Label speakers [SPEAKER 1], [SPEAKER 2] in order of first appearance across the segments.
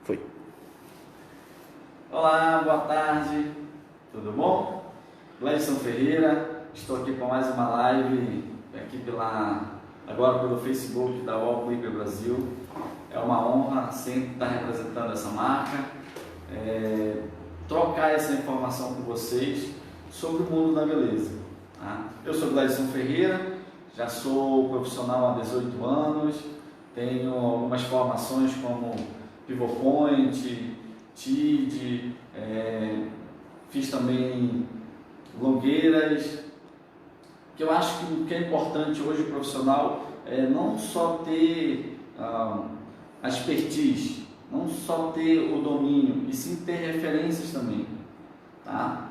[SPEAKER 1] Foi. Olá, boa tarde, tudo bom? Gleison Ferreira, estou aqui para mais uma live aqui agora pelo Facebook da Wall Clipper Brasil. É uma honra sempre estar representando essa marca, trocar essa informação com vocês sobre o mundo da beleza. Tá? Eu sou Gleison Ferreira, já sou profissional há 18 anos, tenho algumas formações como Pivot Point, TID, fiz também longueiras, que eu acho que o que é importante hoje o profissional é não só ter a expertise, não só ter o domínio, e sim ter referências também. Tá?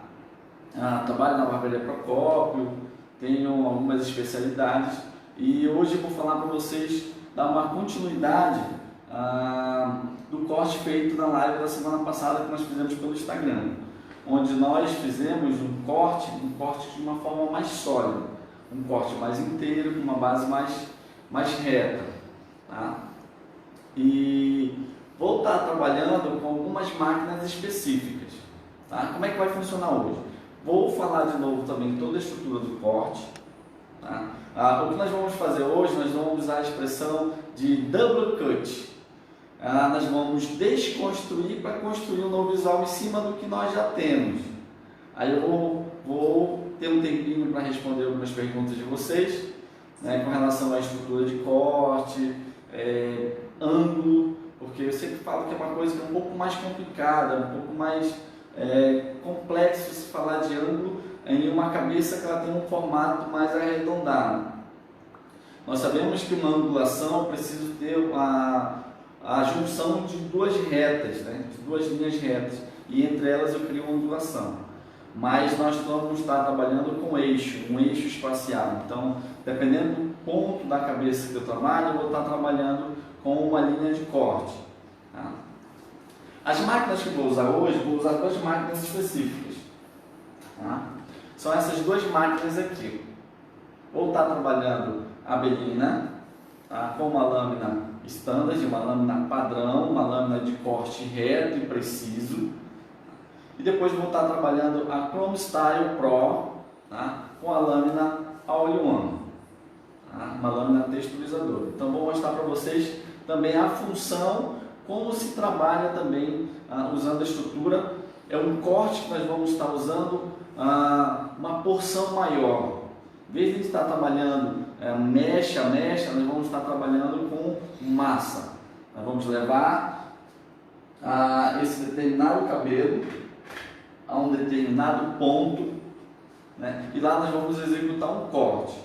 [SPEAKER 1] Trabalho na barbearia Procópio, tenho algumas especialidades e hoje eu vou falar para vocês, dar uma continuidade do corte feito na live da semana passada que nós fizemos pelo Instagram, onde nós fizemos um corte de uma forma mais sólida, um corte mais inteiro, com uma base mais reta. Tá? E vou estar trabalhando com algumas máquinas específicas. Tá? Como é que vai funcionar hoje? Vou falar de novo também toda a estrutura do corte. Tá? O que nós vamos fazer hoje, nós vamos usar a expressão de double cut. Nós vamos desconstruir para construir um novo visual em cima do que nós já temos. Aí eu vou ter um tempinho para responder algumas perguntas de vocês, né, com relação à estrutura de corte, ângulo, porque eu sempre falo que é uma coisa que é um pouco mais complicada, um pouco mais complexo se falar de ângulo em uma cabeça que ela tem um formato mais arredondado. Nós sabemos que uma angulação eu preciso ter a junção de duas retas, né? De duas linhas retas, e entre elas eu crio uma angulação. Mas nós vamos estar trabalhando com eixo, um eixo espacial. Então, dependendo do ponto da cabeça que eu trabalho, eu vou estar trabalhando com uma linha de corte. Tá? As máquinas que eu vou usar hoje, vou usar duas máquinas específicas. Tá? São essas duas máquinas aqui. Vou estar trabalhando a Bellina, tá? Com uma lâmina standard, uma lâmina padrão, uma lâmina de corte reto e preciso. E depois vou estar trabalhando a Chrome Style Pro, tá? Com a lâmina All-in-One, tá? Uma lâmina texturizadora. Então vou mostrar para vocês também a função, como se trabalha também usando a estrutura. É um corte que nós vamos estar usando uma porção maior. Em vez de estar trabalhando mecha a mecha, nós vamos estar trabalhando com massa. Nós vamos levar esse determinado cabelo a um determinado ponto, né? E lá nós vamos executar um corte.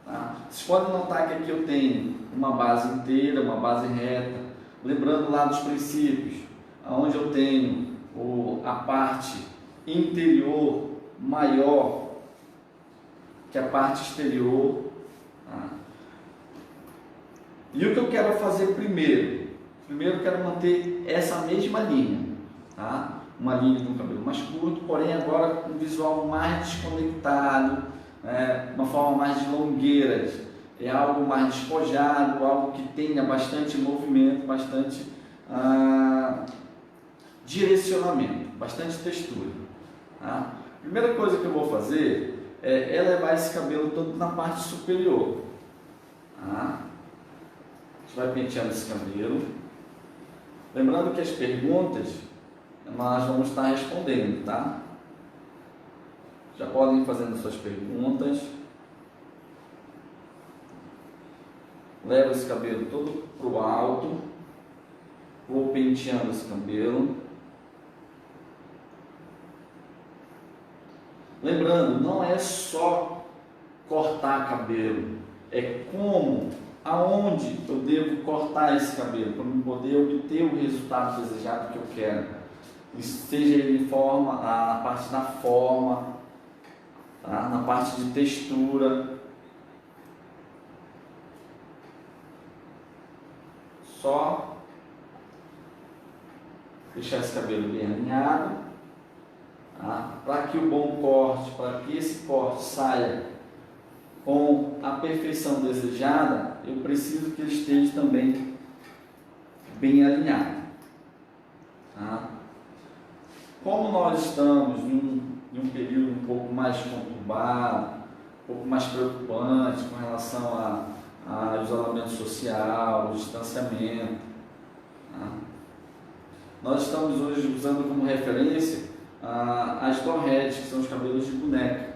[SPEAKER 1] Tá? Vocês podem notar que aqui eu tenho uma base inteira, uma base reta, lembrando lá dos princípios, onde eu tenho a parte interior maior que a parte exterior. Tá? E o que eu quero fazer primeiro? Primeiro eu quero manter essa mesma linha, tá? Uma linha de um cabelo mais curto, porém agora com um visual mais desconectado, uma forma mais de longueiras, algo mais despojado, algo que tenha bastante movimento, bastante direcionamento, bastante textura. Tá? Primeira coisa que eu vou fazer é levar esse cabelo todo na parte superior. Tá? A gente vai penteando esse cabelo. Lembrando que as perguntas nós vamos estar respondendo, tá? Já podem ir fazendo suas perguntas. Levo esse cabelo todo para o alto. Vou penteando esse cabelo. Lembrando, não é só cortar cabelo, é como, aonde eu devo cortar esse cabelo para poder obter o resultado desejado que eu quero. Seja ele na parte da forma, tá? Na parte de textura. Só deixar esse cabelo bem alinhado. Para que o bom corte, para que esse corte saia com a perfeição desejada, eu preciso que ele esteja também bem alinhado. como nós estamos em um período um pouco mais conturbado, um pouco mais preocupante com relação ao isolamento social, ao distanciamento, tá? Nós estamos hoje usando como referência as downheads, que são os cabelos de boneca.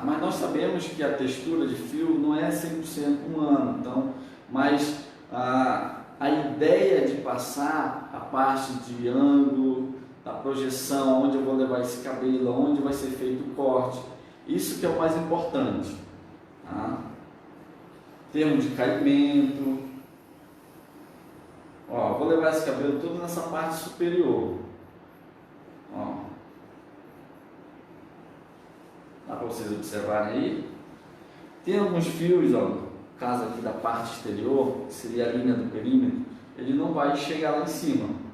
[SPEAKER 1] Mas nós sabemos que a textura de fio não é 100% humana, então, mas a ideia de passar a parte de ângulo, da projeção, onde eu vou levar esse cabelo, onde vai ser feito o corte, isso que é o mais importante. Tá? Termo de caimento. Ó, vou levar esse cabelo todo nessa parte superior. Ó. Dá para vocês observarem aí. Tem alguns fios, ó, no caso aqui da parte exterior, que seria a linha do perímetro, ele não vai chegar lá em cima.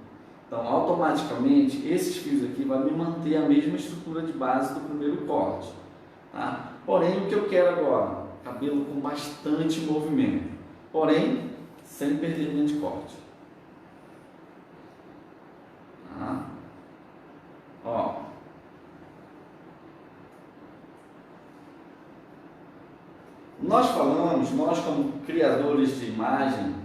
[SPEAKER 1] Então, automaticamente, esses fios aqui vão me manter a mesma estrutura de base do primeiro corte. Tá? Porém, o que eu quero agora? Cabelo com bastante movimento. Porém, sem perder linha de corte. Tá? Ó. Nós como criadores de imagem,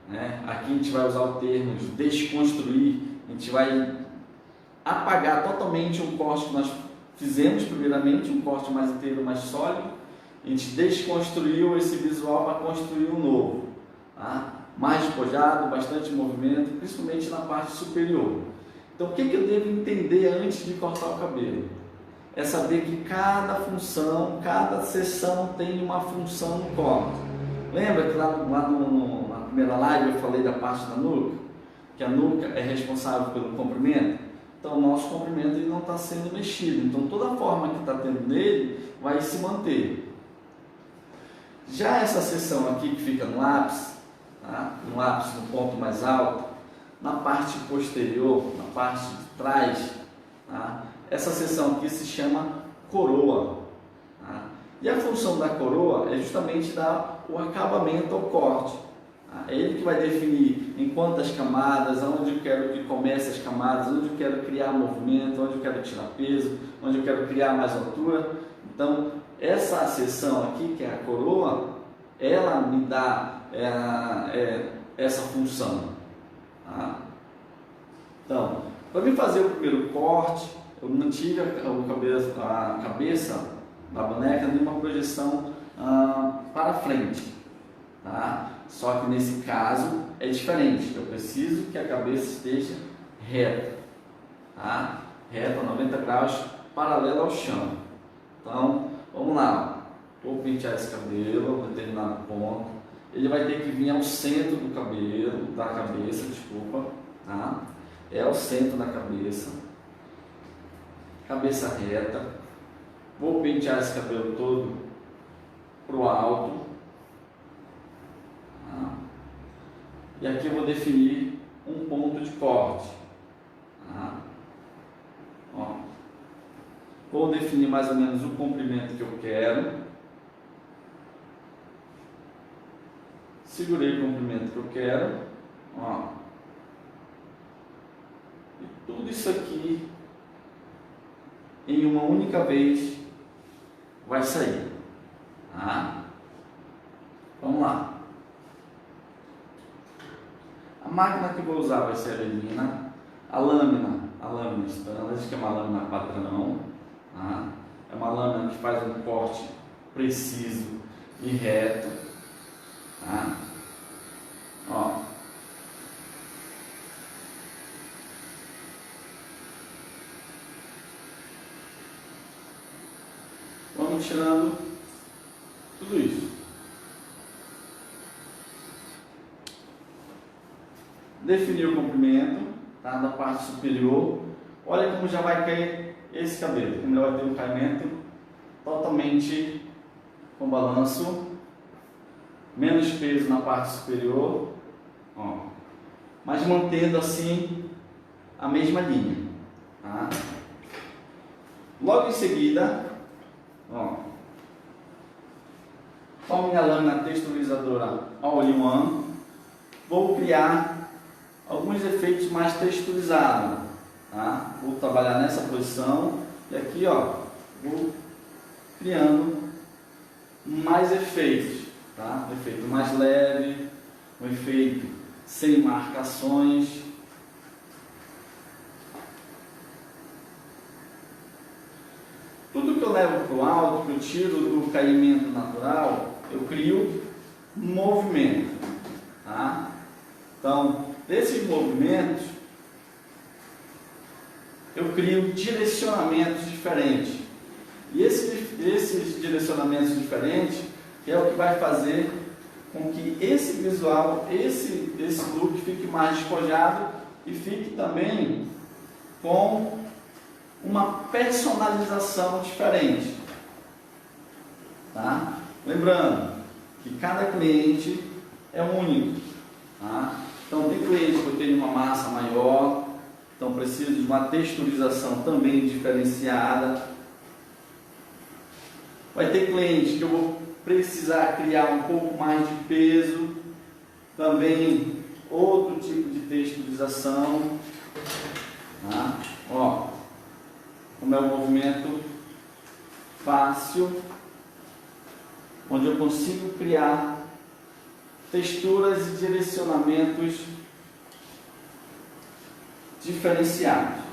[SPEAKER 1] né, aqui a gente vai usar o termo de desconstruir, a gente vai apagar totalmente um corte que nós fizemos primeiramente, um corte mais inteiro, mais sólido, a gente desconstruiu esse visual para construir um novo, tá? Mais despojado, bastante movimento, principalmente na parte superior. Então o que eu devo entender antes de cortar o cabelo? É saber que cada função, cada seção tem uma função no corte. Lembra que lá na primeira live eu falei da parte da nuca? Que a nuca é responsável pelo comprimento? Então o nosso comprimento ele não está sendo mexido. Então toda a forma que está tendo nele vai se manter. Já essa seção aqui que fica no ápice, tá? No ápice, no ponto mais alto, na parte posterior, na parte de trás, tá? Essa seção aqui se chama coroa. Tá? E a função da coroa é justamente dar o acabamento ao corte. Tá? É ele que vai definir em quantas camadas, onde eu quero que comece as camadas, onde eu quero criar movimento, onde eu quero tirar peso, onde eu quero criar mais altura. Então, essa seção aqui, que é a coroa, ela me dá essa função. Tá? Então, para mim fazer o primeiro corte, eu mantive a cabeça da boneca numa projeção para frente, tá? Só que nesse caso é diferente, eu preciso que a cabeça esteja reta, tá? Reta, 90 graus, paralela ao chão. Então, vamos lá, vou pentear esse cabelo, determinado ponto, ele vai ter que vir ao centro do cabelo, da cabeça, desculpa, tá? É ao centro da cabeça. Cabeça reta, vou pentear esse cabelo todo para o alto, tá? E aqui eu vou definir um ponto de corte, tá? Ó. Vou definir mais ou menos o comprimento que eu quero, segurei o comprimento que eu quero, ó. E tudo isso aqui em uma única vez vai sair. Tá? Vamos lá. A máquina que eu vou usar vai ser a Bellina. A lâmina standard, que é uma lâmina padrão. Tá? É uma lâmina que faz um corte preciso e reto. Tá? Ó. Vamos tirando tudo isso. Definir o comprimento, tá? Da parte superior. Olha como já vai cair esse cabelo. Como ele vai ter um caimento totalmente com balanço, menos peso na parte superior, ó, mas mantendo assim a mesma linha. Tá? Logo em seguida, ó, com a minha lâmina texturizadora All-in-One, vou criar alguns efeitos mais texturizados. tá? Vou trabalhar nessa posição e aqui, ó, vou criando mais efeitos, tá? Um efeito mais leve, um efeito sem marcações. Tudo que eu levo para o alto, que eu tiro do caimento natural, eu crio movimento, tá? Então, desses movimentos, eu crio direcionamentos diferentes. E esses direcionamentos diferentes é o que vai fazer com que esse visual, esse look fique mais despojado e fique também com uma personalização diferente, tá? Lembrando que cada cliente é único, tá? Então tem cliente que eu tenho uma massa maior, então preciso de uma texturização também diferenciada. Vai ter cliente que eu vou precisar criar um pouco mais de peso, também outro tipo de texturização, tá? Ó, como é um movimento fácil, onde eu consigo criar texturas e direcionamentos diferenciados,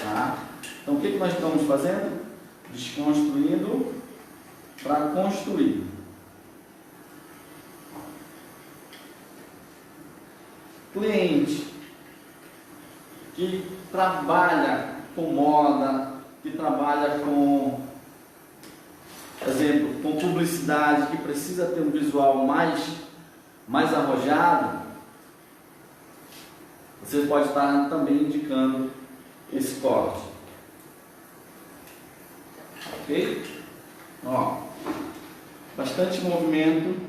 [SPEAKER 1] tá? Então o que nós estamos fazendo? Desconstruindo para construir. Cliente que trabalha com moda, que trabalha com, por exemplo, com publicidade, que precisa ter um visual mais arrojado, você pode estar também indicando esse corte. Ok? Ó, bastante movimento,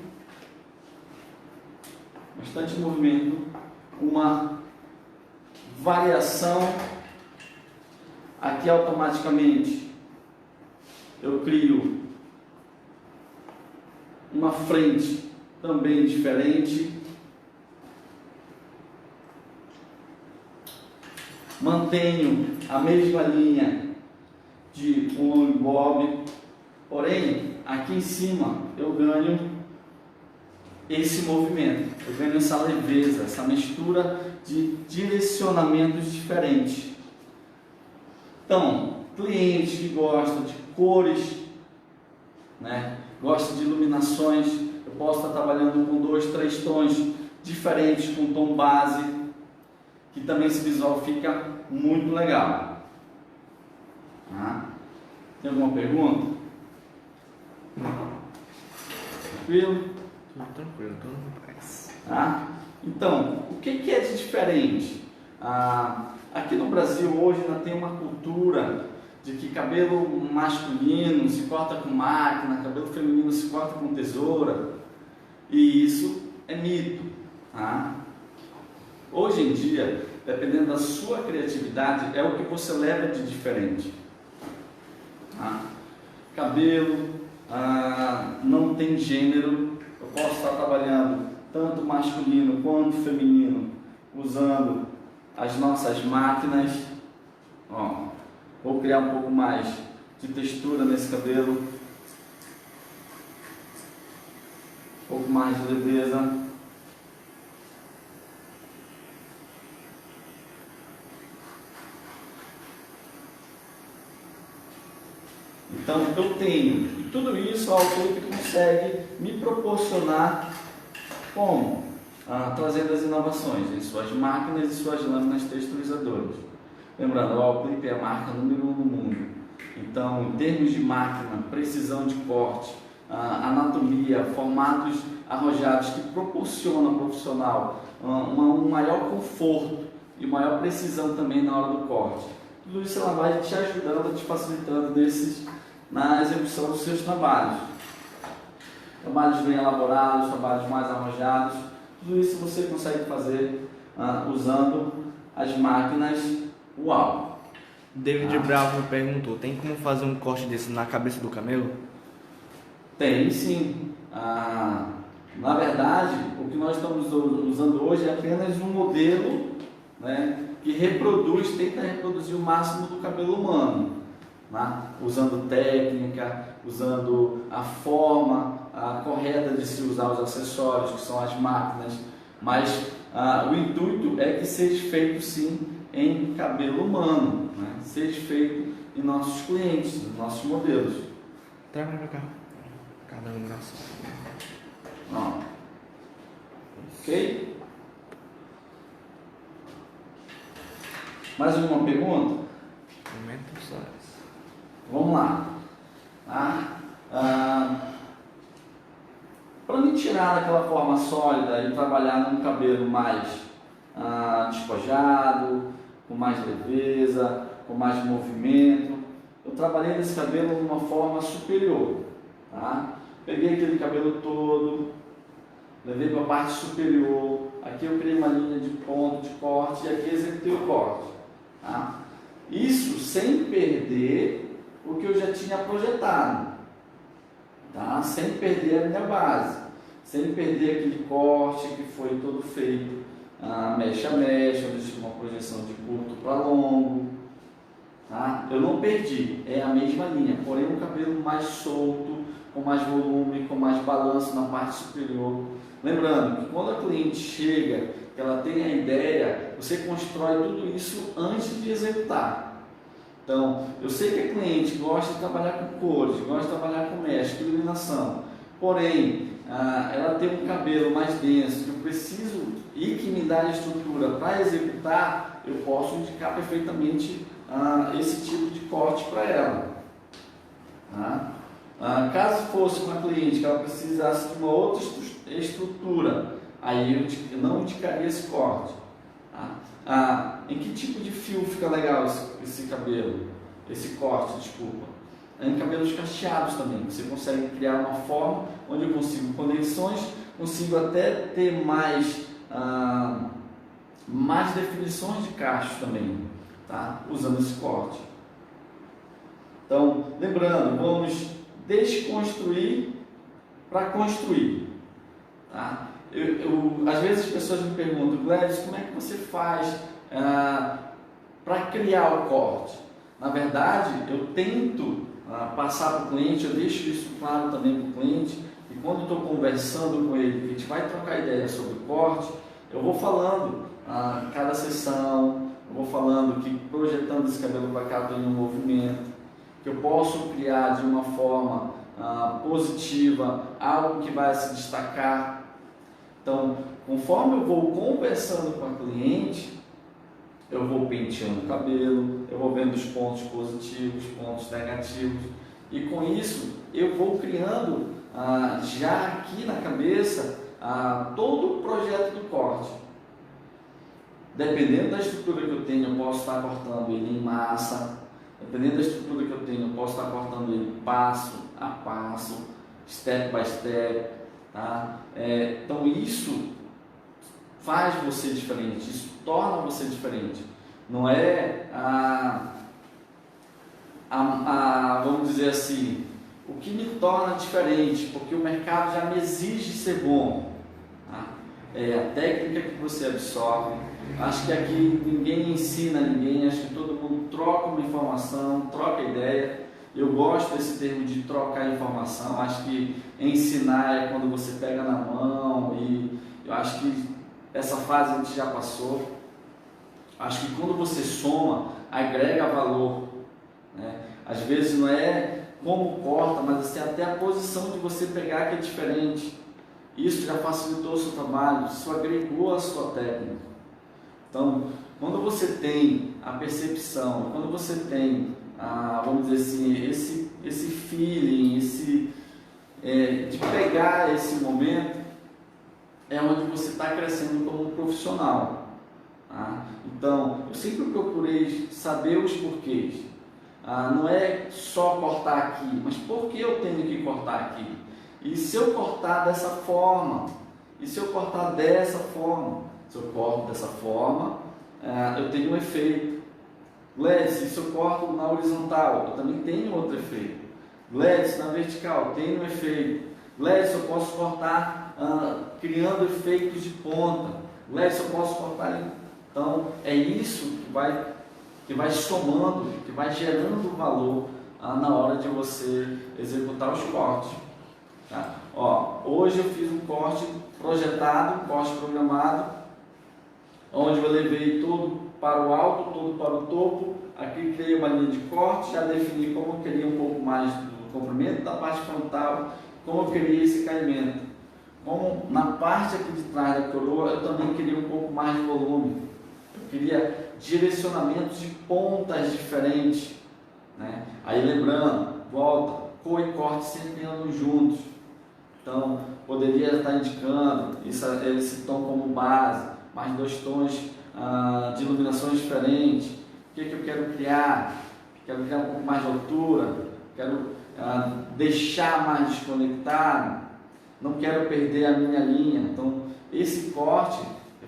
[SPEAKER 1] uma variação. Aqui automaticamente eu crio uma frente também diferente, mantenho a mesma linha de um long bob, porém aqui em cima eu ganho esse movimento, eu ganho essa leveza, essa mistura de direcionamentos diferentes. Então, cliente que gosta de cores, né, gosta de iluminações, eu posso estar trabalhando com 2, 3 tons diferentes, com tom base, que também esse visual fica muito legal. Tá? Tem alguma pergunta? Tranquilo?
[SPEAKER 2] Tudo tranquilo, tudo em paz.
[SPEAKER 1] Tá? Então, o que é de diferente? Aqui no Brasil hoje ainda tem uma cultura de que cabelo masculino se corta com máquina, cabelo feminino se corta com tesoura, e isso é mito. Tá? Hoje em dia, dependendo da sua criatividade, é o que você leva de diferente. Tá? Cabelo não tem gênero, eu posso estar trabalhando tanto masculino quanto feminino, usando as nossas máquinas. Ó, vou criar um pouco mais de textura nesse cabelo, um pouco mais de leveza. Então eu tenho, e tudo isso a Autolipe consegue me proporcionar como? Trazendo as inovações em suas máquinas e suas lâminas texturizadoras. Lembrando, a Autolipe é a marca número 1 no mundo. Então, em termos de máquina, precisão de corte, anatomia, formatos arrojados que proporcionam ao profissional um maior conforto e maior precisão também na hora do corte. Tudo isso ela vai te ajudando, te facilitando na execução dos seus trabalhos. Trabalhos bem elaborados, trabalhos mais arrojados, tudo isso você consegue fazer usando as máquinas UAU.
[SPEAKER 2] David Bravo me perguntou, tem como fazer um corte desse na cabeça do camelo?
[SPEAKER 1] Tem sim. Na verdade, o que nós estamos usando hoje é apenas um modelo né, que tenta reproduzir o máximo do cabelo humano, né, usando técnica, usando a forma correta de se usar os acessórios, que são as máquinas, mas o intuito é que seja feito sim em cabelo humano, né, seja feito em nossos clientes, em nossos modelos.
[SPEAKER 2] Traga para cá. Cada um braço.
[SPEAKER 1] Ok? Mais alguma pergunta?
[SPEAKER 2] Momento só.
[SPEAKER 1] Vamos lá. Para me tirar daquela forma sólida e trabalhar num cabelo mais despojado, com mais leveza, com mais movimento, eu trabalhei nesse cabelo de uma forma superior. Tá? Peguei aquele cabelo todo, levei para a parte superior, aqui eu criei uma linha de ponto, de corte, e aqui executei o corte. Tá? Isso sem perder o que eu já tinha projetado, tá? Sem perder a minha base, sem perder aquele corte que foi todo feito, mecha a mecha, eu deixei uma projeção de curto para longo. Tá? Eu não perdi, é a mesma linha, porém um cabelo mais solto, com mais volume, com mais balanço na parte superior. Lembrando que quando a cliente chega, que ela tem a ideia, você constrói tudo isso antes de executar. Então, eu sei que a cliente gosta de trabalhar com cores, gosta de trabalhar com mecha, com iluminação, porém, ela tem um cabelo mais denso, que eu preciso e que me dá a estrutura para executar, eu posso indicar perfeitamente esse tipo de corte para ela. Tá? Caso fosse uma cliente que ela precisasse de uma outra estrutura, aí eu não indicaria esse corte. Tá? Em que tipo de fio fica legal esse cabelo? Esse corte, desculpa. Em cabelos cacheados também. Você consegue criar uma forma onde eu consigo conexões, consigo até ter mais definições de cachos também, tá? Usando esse corte. Então, lembrando, vamos desconstruir para construir. Tá? Às vezes as pessoas me perguntam, Gladys, como é que você faz para criar o corte? Na verdade, eu tento passar para o cliente, eu deixo isso claro também para o cliente, e quando eu estou conversando com ele, a gente vai trocar ideia sobre o corte, eu vou falando cada sessão, eu vou falando que projetando esse cabelo para cá tem um movimento, que eu posso criar de uma forma positiva, algo que vai se destacar. Então, conforme eu vou conversando com a cliente, eu vou penteando o cabelo, eu vou vendo os pontos positivos, pontos negativos, e com isso eu vou criando já aqui na cabeça todo o projeto do corte. Dependendo da estrutura que eu tenho, eu posso estar cortando ele em massa. Dependendo da estrutura que eu tenho, eu posso estar cortando ele passo a passo, step by step. Tá? Então isso faz você diferente, isso torna você diferente. Não é vamos dizer assim, o que me torna diferente, porque o mercado já me exige ser bom. Tá? É a técnica que você absorve. Acho que aqui ninguém ensina ninguém, acho que todo mundo troca uma informação, troca ideia. Eu gosto desse termo de trocar informação, acho que ensinar é quando você pega na mão, e eu acho que essa fase a gente já passou. Acho que quando você soma, agrega valor, né? Às vezes não é como corta, mas assim, até a posição de você pegar que é diferente. Isso já facilitou o seu trabalho, isso agregou a sua técnica. Então, quando você tem a percepção, quando você tem, vamos dizer assim, esse feeling, de pegar esse momento, é onde você está crescendo como profissional. Tá? Então, eu sempre procurei saber os porquês. Não é só cortar aqui, mas por que eu tenho que cortar aqui? E se eu cortar dessa forma? E se eu cortar dessa forma? Se eu corto dessa forma, eu tenho um efeito. Gladys, se eu corto na horizontal, eu também tenho outro efeito. Gladys, na vertical, tem um efeito. Gladys, eu posso cortar criando efeitos de ponta. Gladys, eu posso cortar. Então, é isso que vai somando, que vai gerando valor na hora de você executar os cortes. Tá? Ó, hoje eu fiz um corte projetado, um corte programado, onde eu levei todo para o alto, todo para o topo. Aqui criei uma linha de corte, já defini como eu queria um pouco mais do comprimento da parte frontal, como eu queria esse caimento. Como na parte aqui de trás da coroa, eu também queria um pouco mais de volume. Eu queria direcionamentos de pontas diferentes, né? Aí lembrando, volta, cor e corte sempre andam juntos. Então, poderia estar indicando esse tom como base, mais 2 tons de iluminações diferentes. O que eu quero criar? Quero criar um pouco mais de altura, quero deixar mais desconectado, não quero perder a minha linha. Então, esse corte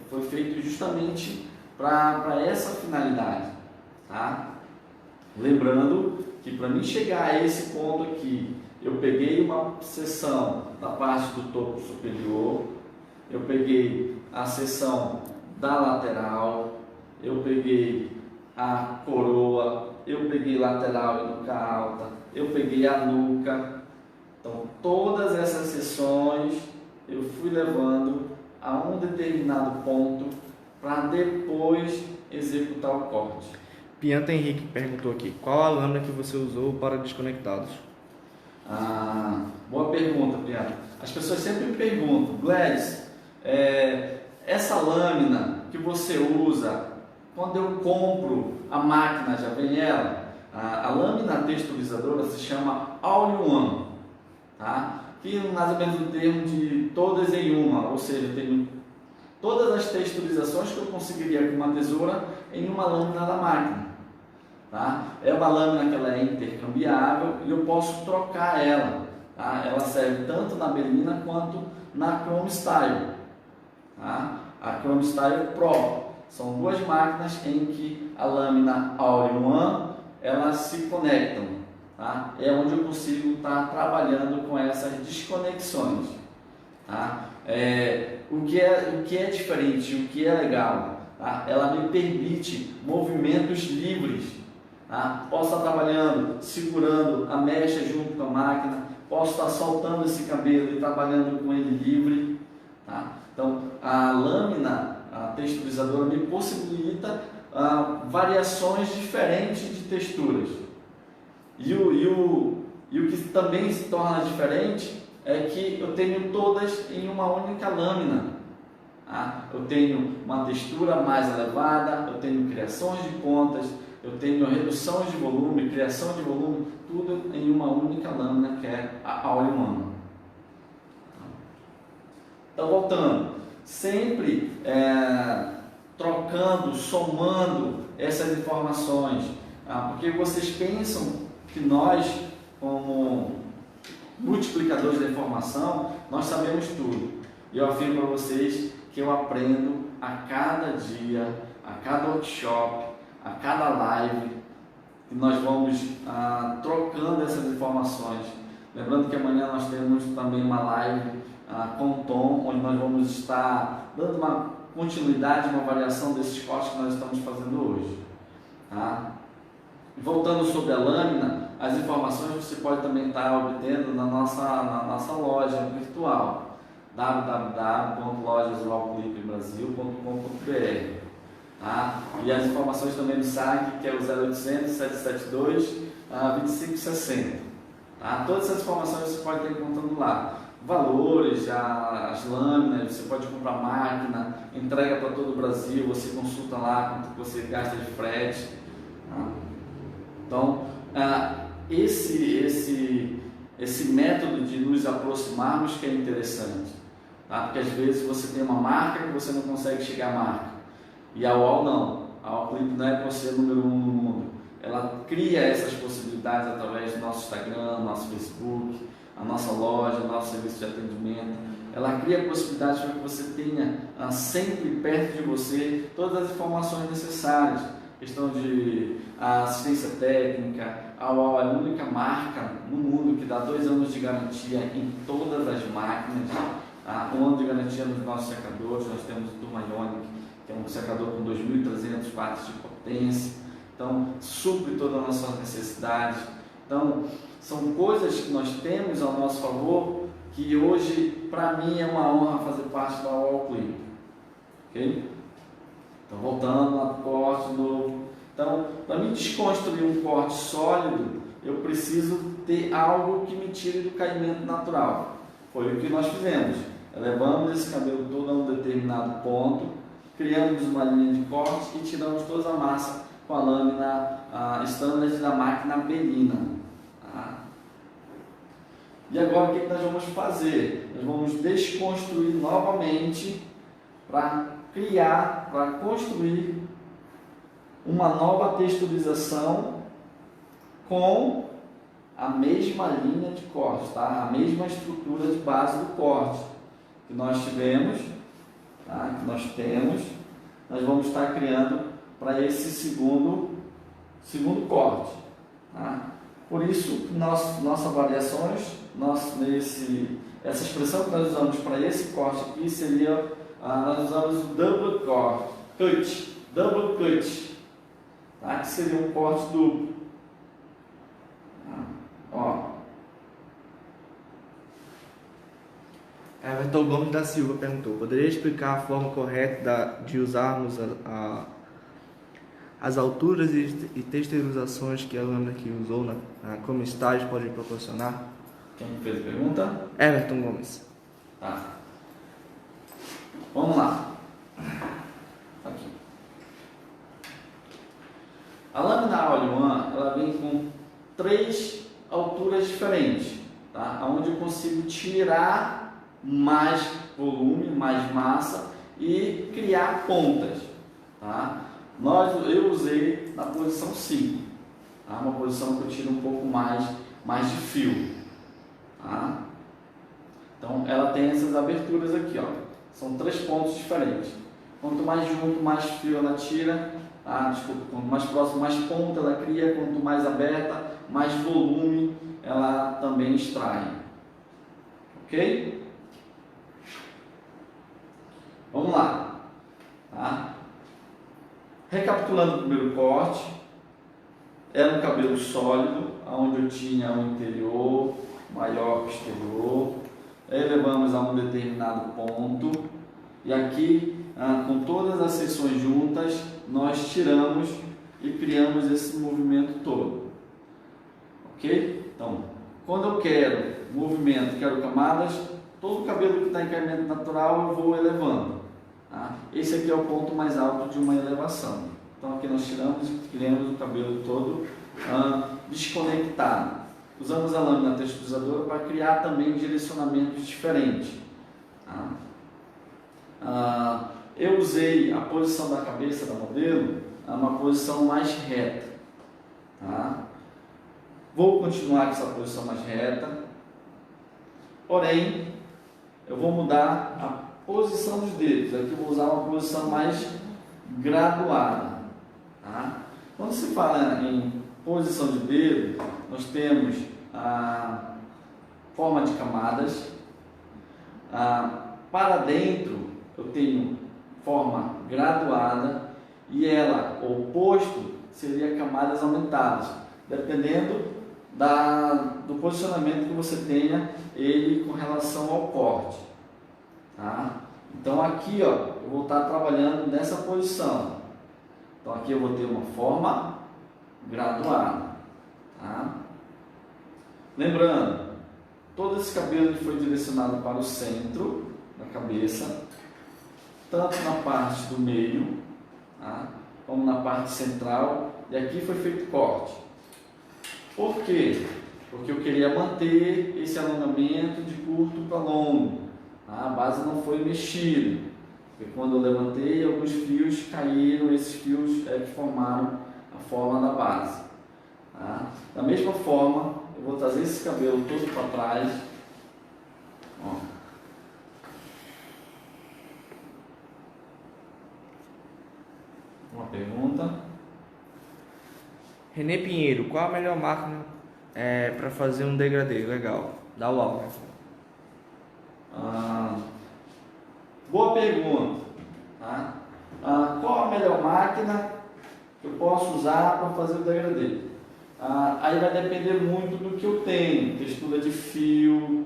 [SPEAKER 1] foi feito justamente para essa finalidade. Tá? Lembrando que para mim chegar a esse ponto aqui, eu peguei uma seção da parte do topo superior, eu peguei a seção da lateral, eu peguei a coroa, eu peguei lateral e nuca alta, eu peguei a nuca. Então, todas essas seções eu fui levando a um determinado ponto para depois executar o corte.
[SPEAKER 2] Pianta Henrique perguntou aqui, qual a lâmina que você usou para desconectados?
[SPEAKER 1] Boa pergunta, Pianta. As pessoas sempre me perguntam, Gladys, essa lâmina que você usa, quando eu compro a máquina, já vem ela? A lâmina texturizadora se chama All-in-One, tá? Que mais ou menos o termo de todas em uma, ou seja, eu tenho todas as texturizações que eu conseguiria com uma tesoura em uma lâmina da máquina. Tá? É uma lâmina que ela é intercambiável e eu posso trocar ela. Tá? Ela serve tanto na Bellina quanto na Chrome Style. Tá? A Chrome Style Pro são 2 máquinas em que a lâmina All-in-One elas se conectam. Tá? É onde eu consigo estar trabalhando com essas desconexões. Tá? O que é diferente, o que é legal, tá? Ela me permite movimentos livres. Tá? Posso estar trabalhando, segurando a mecha junto com a máquina, posso estar soltando esse cabelo e trabalhando com ele livre. Tá? Então, a lâmina, a texturizadora, me possibilita variações diferentes de texturas. E o que também se torna diferente é que eu tenho todas em uma única lâmina. Tá? Eu tenho uma textura mais elevada, eu tenho criações de pontas, eu tenho reduções de volume, criação de volume, tudo em uma única lâmina que é a All-in-One. Então, voltando, sempre trocando, somando essas informações, porque vocês pensam que nós, como multiplicadores da informação, nós sabemos tudo. E eu afirmo para vocês que eu aprendo a cada dia, a cada workshop, a cada live, e nós vamos trocando essas informações. Lembrando que amanhã nós temos também uma live com o Tom, onde nós vamos estar dando uma continuidade, uma variação desses cortes que nós estamos fazendo hoje. Tá? Voltando sobre a lâmina, as informações você pode também estar obtendo na nossa loja virtual, www.lojaswallclipbrasil.com.br. Tá? E as informações também no site, que é o 0800 772 2560. Tá? Todas essas informações você pode ter encontrando lá. Valores, as lâminas, você pode comprar máquina, entrega para todo o Brasil, você consulta lá quanto você gasta de frete. Tá? Então, esse método de nos aproximarmos que é interessante. Tá? Porque às vezes você tem uma marca que você não consegue chegar à marca. E a UOL não. A UOL Clip não é para ser número 1 no mundo. Ela cria essas possibilidades através do nosso Instagram, nosso Facebook, a nossa loja, nosso serviço de atendimento. Ela cria possibilidades para que você tenha sempre perto de você todas as informações necessárias. Questão de assistência técnica. A UOL é a única marca no mundo que dá 2 anos de garantia em todas as máquinas. 1 ano de garantia nos nossos secadores. Nós temos o Turma Ionic, que que é um secador com 2.300 watts de potência, então supre todas as nossas necessidades. Então, são coisas que nós temos ao nosso favor, que hoje, para mim, é uma honra fazer parte da UOL Clean. Ok? Então, voltando lá para o corte novo. Então, para mim desconstruir um corte sólido, eu preciso ter algo que me tire do caimento natural. Foi o que nós fizemos. Elevamos esse cabelo todo a um determinado ponto, criamos uma linha de corte e tiramos toda a massa com a lâmina standard da máquina Belina. Tá? E agora o que nós vamos fazer? Nós vamos desconstruir novamente para criar, para construir uma nova texturização com a mesma linha de corte, tá? A mesma estrutura de base do corte que nós tivemos, tá? Que nós temos, nós vamos estar criando para esse segundo corte, tá? Por isso, nossas variações, essa expressão que nós usamos para esse corte aqui seria, nós usamos o double cut, tá? Que seria um corte duplo. Ó.
[SPEAKER 2] Everton Gomes da Silva perguntou: poderia explicar a forma correta de usarmos as alturas e texturizações que a lâmina que usou como estágio pode proporcionar?
[SPEAKER 1] Quem fez a pergunta?
[SPEAKER 2] Everton Gomes.
[SPEAKER 1] Tá. Vamos lá. Aqui. A lâmina All-in-One, ela vem com 3 alturas diferentes, tá? Onde eu consigo tirar mais volume, mais massa e criar pontas, tá? Eu usei na posição 5, tá? Uma posição que eu tiro um pouco mais de fio, tá? Então ela tem essas aberturas aqui, ó. São 3 pontos diferentes. Quanto mais junto, mais fio ela tira. Quanto mais próximo, mais ponta ela cria. Quanto mais aberta, mais volume ela também extrai. Ok? Vamos lá. Tá? Recapitulando o primeiro corte, era um cabelo sólido, onde eu tinha um interior maior que o exterior. Elevamos a um determinado ponto e aqui, com todas as seções juntas, nós tiramos e criamos esse movimento todo. Ok? Então, quando eu quero movimento, quero camadas, todo o cabelo que está em caimento natural eu vou elevando. Tá? Esse aqui é o ponto mais alto de uma elevação. Então aqui nós tiramos e criamos o cabelo todo desconectado. Usamos a lâmina texturizadora para criar também direcionamentos diferentes. Tá? Eu usei a posição da cabeça da modelo, uma posição mais reta. Tá? Vou continuar com essa posição mais reta, porém eu vou mudar a posição dos dedos. Aqui eu vou usar uma posição mais graduada. Tá? Quando se fala em posição de dedo, nós temos a forma de camadas. Para dentro eu tenho forma graduada e ela, o oposto, seria camadas aumentadas, dependendo do posicionamento que você tenha ele com relação ao corte. Tá? Então aqui, ó, eu vou estar trabalhando nessa posição. Então aqui eu vou ter uma forma graduada. Tá? Lembrando, todo esse cabelo foi direcionado para o centro da cabeça, tanto na parte do meio, tá? Como na parte central, e aqui foi feito corte. Por quê? Porque eu queria manter esse alongamento de curto para longo. A base não foi mexida, porque quando eu levantei, alguns fios caíram, esses fios que formaram a forma da base. Tá? Da mesma forma, eu vou trazer esse cabelo todo para trás. Ó. Uma pergunta.
[SPEAKER 2] Renê Pinheiro: qual a melhor máquina para fazer um degradê legal? Da UOL.
[SPEAKER 1] Boa pergunta. Tá? qual a melhor máquina que eu posso usar para fazer o degradê? Aí vai depender muito do que eu tenho, textura de fio,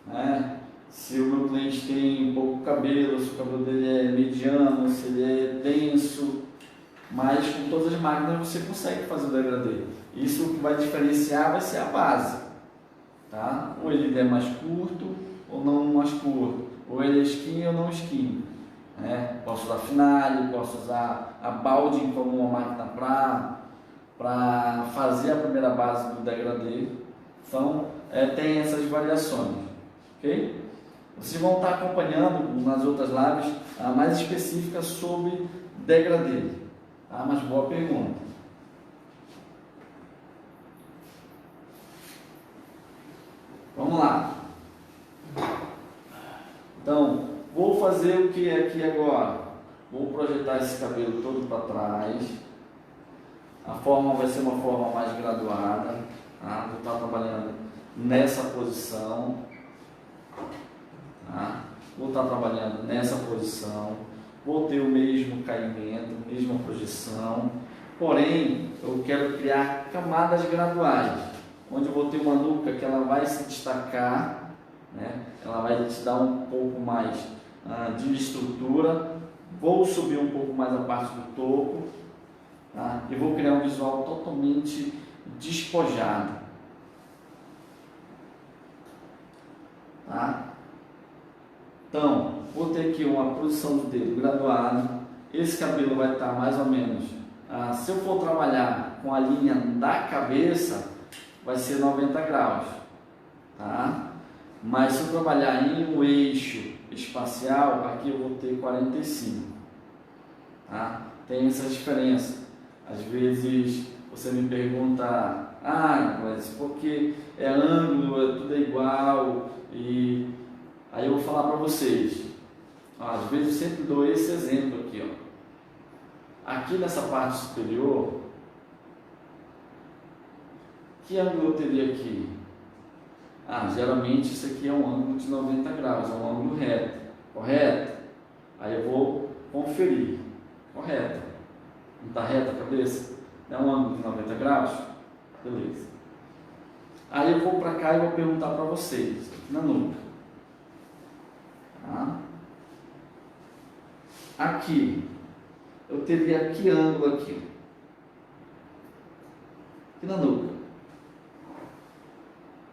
[SPEAKER 1] né? Se o meu cliente tem pouco cabelo, se o cabelo dele é mediano, se ele é denso, mas com todas as máquinas você consegue fazer o degradê. Isso o que vai diferenciar vai ser a base, tá? Ou ele é mais curto ou não mais curto, ou ele é skin ou não skin, né? Posso usar finale, posso usar a balding como uma máquina para fazer a primeira base do degradê. Então tem essas variações, ok? Vocês vão estar acompanhando nas outras lives mais específicas sobre degradê, tá? Mas boa pergunta. Vamos lá. Então, vou fazer o que aqui agora? Vou projetar esse cabelo todo para trás. A forma vai ser uma forma mais graduada, tá? Vou estar trabalhando nessa posição, tá? Vou estar trabalhando nessa posição. Vou ter o mesmo caimento, mesma projeção. Porém, eu quero criar camadas graduais, onde eu vou ter uma nuca que ela vai se destacar, né? Ela vai te dar um pouco mais de estrutura. Vou subir um pouco mais a parte do topo, tá? E vou criar um visual totalmente despojado, tá? Então, vou ter aqui uma posição do dedo graduada. Esse cabelo vai estar mais ou menos, se eu for trabalhar com a linha da cabeça, vai ser 90 graus, tá? Mas se eu trabalhar em um eixo espacial, aqui eu vou ter 45, tá? Tem essa diferença. Às vezes você me pergunta, mas porque é ângulo, tudo é igual, e aí eu vou falar para vocês. Às vezes eu sempre dou esse exemplo aqui, ó. Aqui nessa parte superior, que ângulo eu teria aqui? Geralmente isso aqui é um ângulo de 90 graus, é um ângulo reto, correto? Aí eu vou conferir, correto? Não está reta a cabeça? É um ângulo de 90 graus? Beleza. Aí eu vou para cá e vou perguntar para vocês, aqui na nuca. Tá? Aqui, eu teria que ângulo aqui? Aqui na nuca.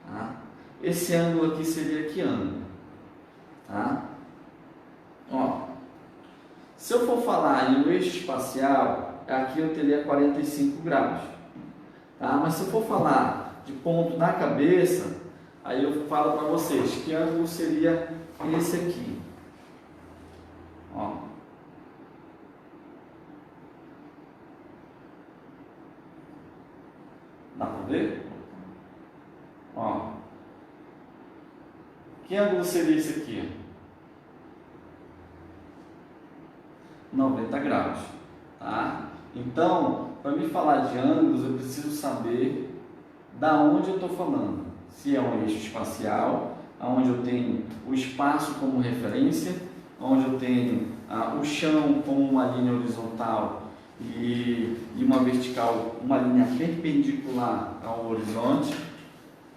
[SPEAKER 1] Tá? Esse ângulo aqui seria que ângulo? Tá? Ó, se eu for falar em um eixo espacial, aqui eu teria 45 graus. Tá? Mas se eu for falar de ponto na cabeça, aí eu falo para vocês que ângulo seria esse aqui. Ó. Dá para ver? Ó. Que ângulo seria esse aqui? 90 graus, tá? Então, para me falar de ângulos, eu preciso saber da onde eu estou falando. Se é um eixo espacial, onde eu tenho o espaço como referência, onde eu tenho o chão como uma linha horizontal e uma vertical, uma linha perpendicular ao horizonte,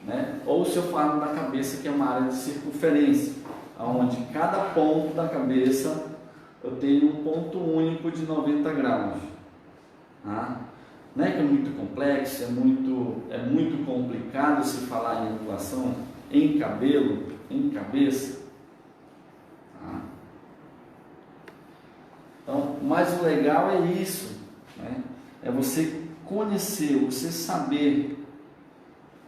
[SPEAKER 1] né? Ou se eu falo da cabeça, que é uma área de circunferência, onde cada ponto da cabeça eu tenho um ponto único de 90 graus. Tá? Não é que é muito complexo, é muito complicado se falar em angulação em cabelo, em cabeça. Tá? Então, mas o legal é isso, né? É você conhecer, você saber,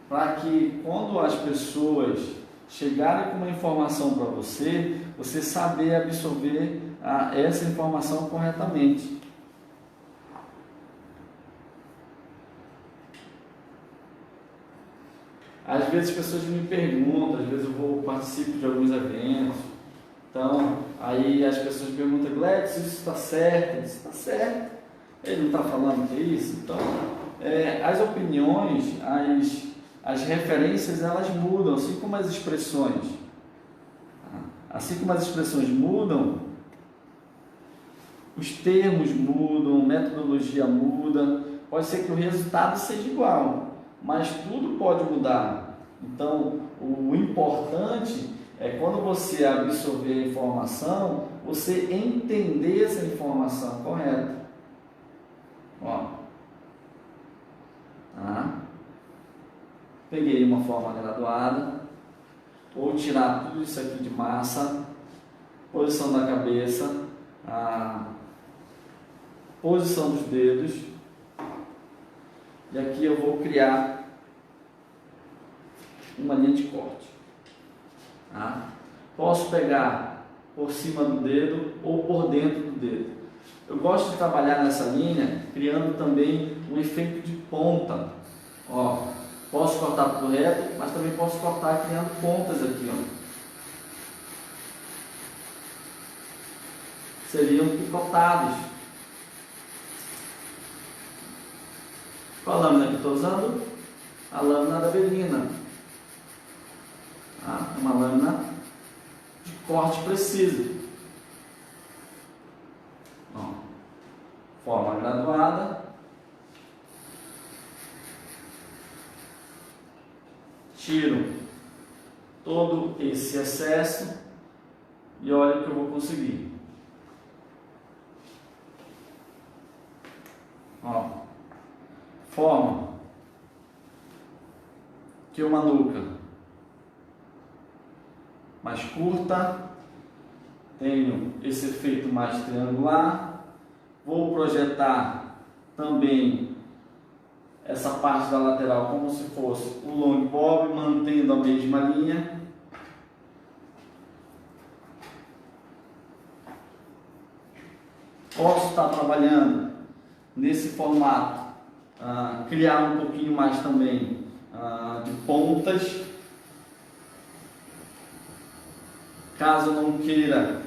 [SPEAKER 1] para que quando as pessoas chegarem com uma informação para você, você saber absorver essa informação corretamente. Às vezes as pessoas me perguntam, às vezes eu participo de alguns eventos, então aí as pessoas perguntam, Gladys, isso está certo? Eu disse, está certo. Ele não está falando que é isso? Então, as opiniões, as referências, elas mudam, assim como as expressões. Assim como as expressões mudam, os termos mudam, a metodologia muda, pode ser que o resultado seja igual, mas tudo pode mudar. Então, o importante é quando você absorver a informação, você entender essa informação correta. Ó. Tá? Peguei uma forma graduada, vou tirar tudo isso aqui de massa, posição da cabeça, a posição dos dedos, e aqui eu vou criar uma linha de corte. Tá? Posso pegar por cima do dedo ou por dentro do dedo. Eu gosto de trabalhar nessa linha, criando também um efeito de ponta. Ó, posso cortar por reto, mas também posso cortar criando pontas aqui, ó. Seriam picotados. Qual a lâmina que eu estou usando? A lâmina da Belina. Tá? Uma lâmina de corte preciso. Ó, forma graduada. Tiro todo esse excesso e olha o que eu vou conseguir. Ó, forma que uma nuca mais curta, tenho esse efeito mais triangular, vou projetar também essa parte da lateral como se fosse o long bob, mantendo a mesma linha. Posso estar trabalhando nesse formato, criar um pouquinho mais também de pontas, caso não queira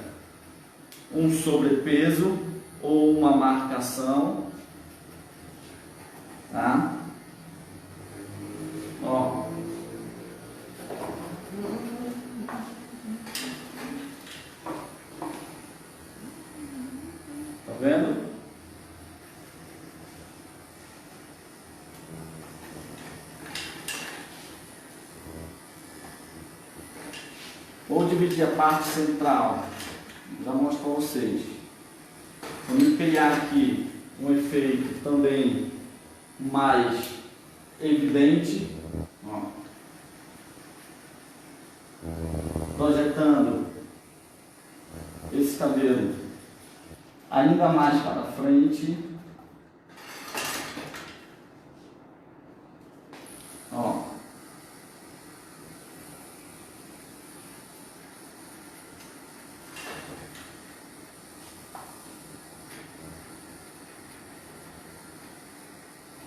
[SPEAKER 1] um sobrepeso ou uma marcação, tá? Ó, tá vendo? Vou dividir a parte central, já mostro para vocês. Vamos criar aqui um efeito também mais evidente. Ó. Projetando esse cabelo ainda mais para frente. Ó.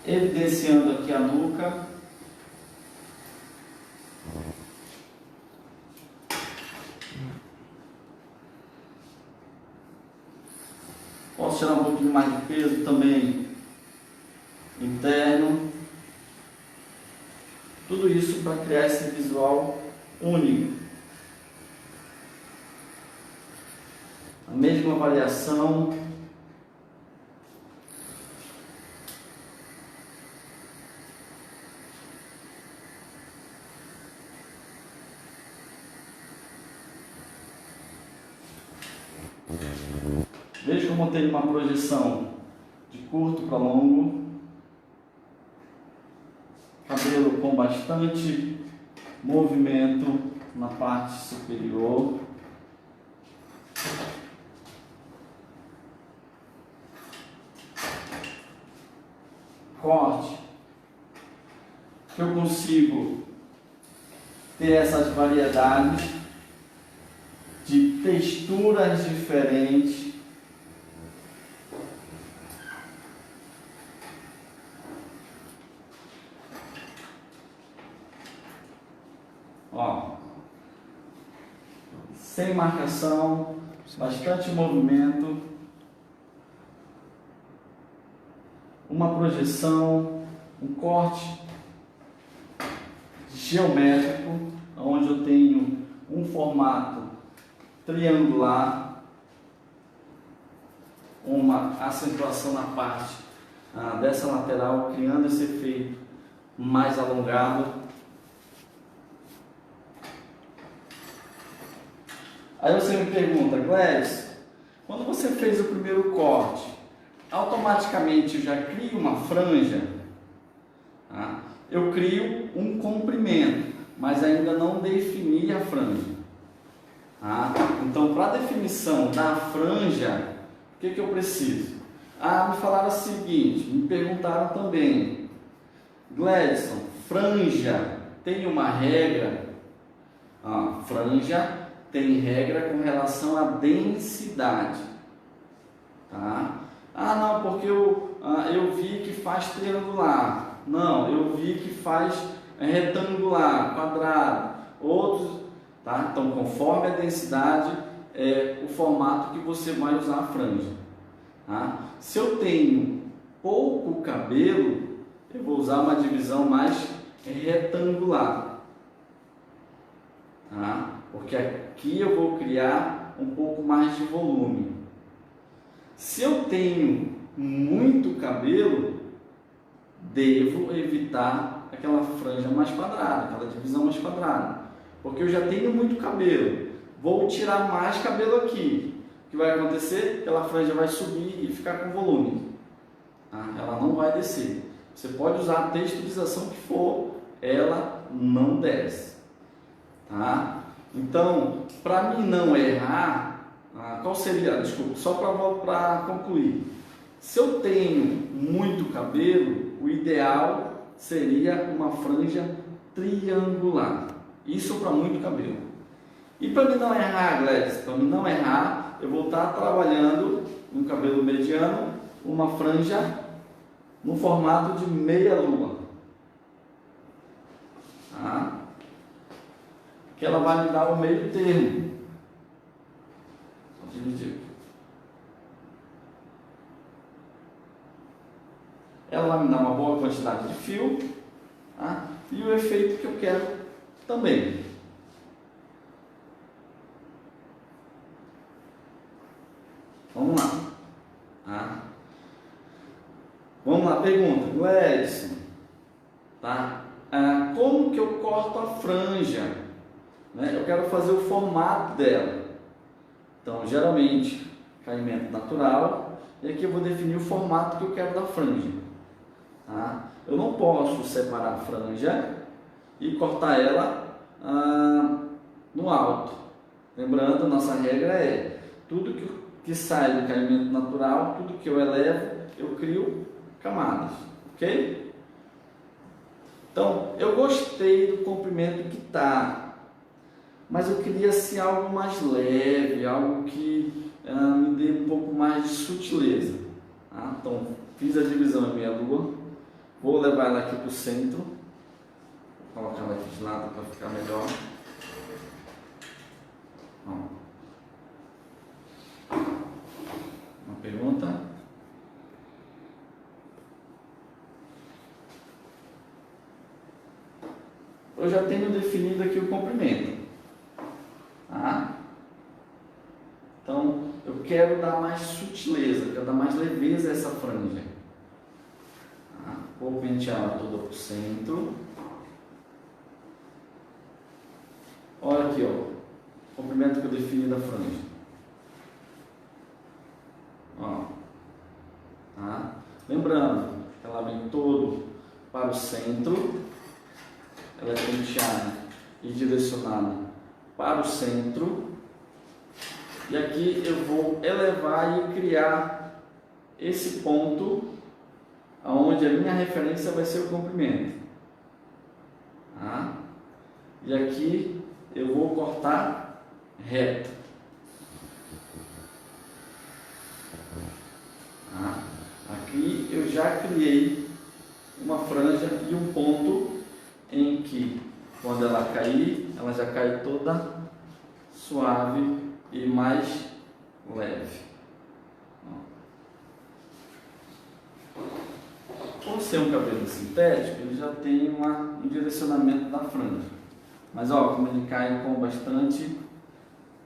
[SPEAKER 1] Evidenciando aqui a nuca. Posso tirar um pouquinho mais de peso também interno. Tudo isso para criar esse visual único. A mesma variação. Veja como tem uma projeção de curto para longo, cabelo com bastante movimento na parte superior, corte, que eu consigo ter essas variedades de texturas diferentes. Ó, sem marcação, bastante movimento, uma projeção, um corte geométrico, onde eu tenho um formato triangular, uma acentuação na parte dessa lateral, criando esse efeito mais alongado. Aí você me pergunta, Gladys, quando você fez o primeiro corte, automaticamente eu já crio uma franja? Eu crio um comprimento, mas ainda não defini a franja. Então, para a definição da franja, o que eu preciso? Me falaram o seguinte, me perguntaram também, Gladson, franja tem uma regra? Franja tem regra com relação à densidade. Não, porque eu vi que faz triangular. Não, eu vi que faz retangular, quadrado, outros. Então, conforme a densidade, é o formato que você vai usar a franja. Se eu tenho pouco cabelo, eu vou usar uma divisão mais retangular. Porque aqui eu vou criar um pouco mais de volume. Se eu tenho muito cabelo, devo evitar aquela franja mais quadrada, aquela divisão mais quadrada. Porque eu já tenho muito cabelo, vou tirar mais cabelo aqui. O que vai acontecer? Aquela franja vai subir e ficar com volume. Ela não vai descer. Você pode usar a texturização que for, ela não desce. Então, para mim não errar, qual seria? Desculpa, só para concluir. Se eu tenho muito cabelo, o ideal seria uma franja triangular. Isso para muito cabelo. E para mim não errar, Gladys, para mim não errar, eu vou estar trabalhando no cabelo mediano uma franja no formato de meia lua. Que ela vai me dar o meio termo. Vou dividir aqui. Ela vai me dar uma boa quantidade de fio, e o efeito que eu quero também. Vamos lá. Vamos lá, pergunta. Gladson, como que eu corto a franja? Eu quero fazer o formato dela. Então, geralmente, caimento natural. E aqui eu vou definir o formato que eu quero da franja. Eu não posso separar a franja e cortar ela no alto. Lembrando, a nossa regra é tudo que sai do caimento natural, tudo que eu elevo, eu crio camadas, ok? Então, eu gostei do comprimento que está, mas eu queria assim, algo mais leve, algo que me dê um pouco mais de sutileza. Então, fiz a divisão em meia lua, vou levar ela aqui para o centro, vou colocar ela aqui de lado para ficar melhor. Uma pergunta? Eu já tenho definido aqui o comprimento. Então, eu quero dar mais sutileza, quero dar mais leveza a essa franja. Vou pentear ela toda para o centro. Olha aqui, o comprimento que eu defini da franja. Lembrando que ela vem todo para o centro, ela é penteada e direcionada para o centro, e aqui eu vou elevar e criar esse ponto onde a minha referência vai ser o comprimento. E aqui eu vou cortar reto. Aqui eu já criei uma franja e um ponto em que, quando ela cair, ela já cai toda suave e mais leve. Por ser um cabelo sintético, ele já tem um direcionamento da franja. Mas como ele cai com bastante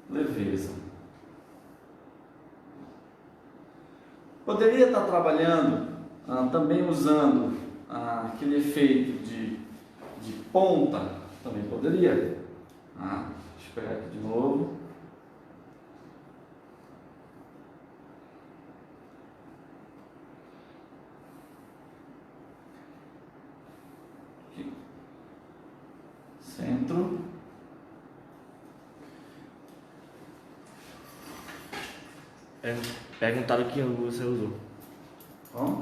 [SPEAKER 1] leveza. Poderia estar trabalhando também usando aquele efeito de ponta, também poderia. Deixa eu pegar aqui de novo. Aqui. Centro.
[SPEAKER 2] Perguntaram que ângulo você usou.
[SPEAKER 1] Ó.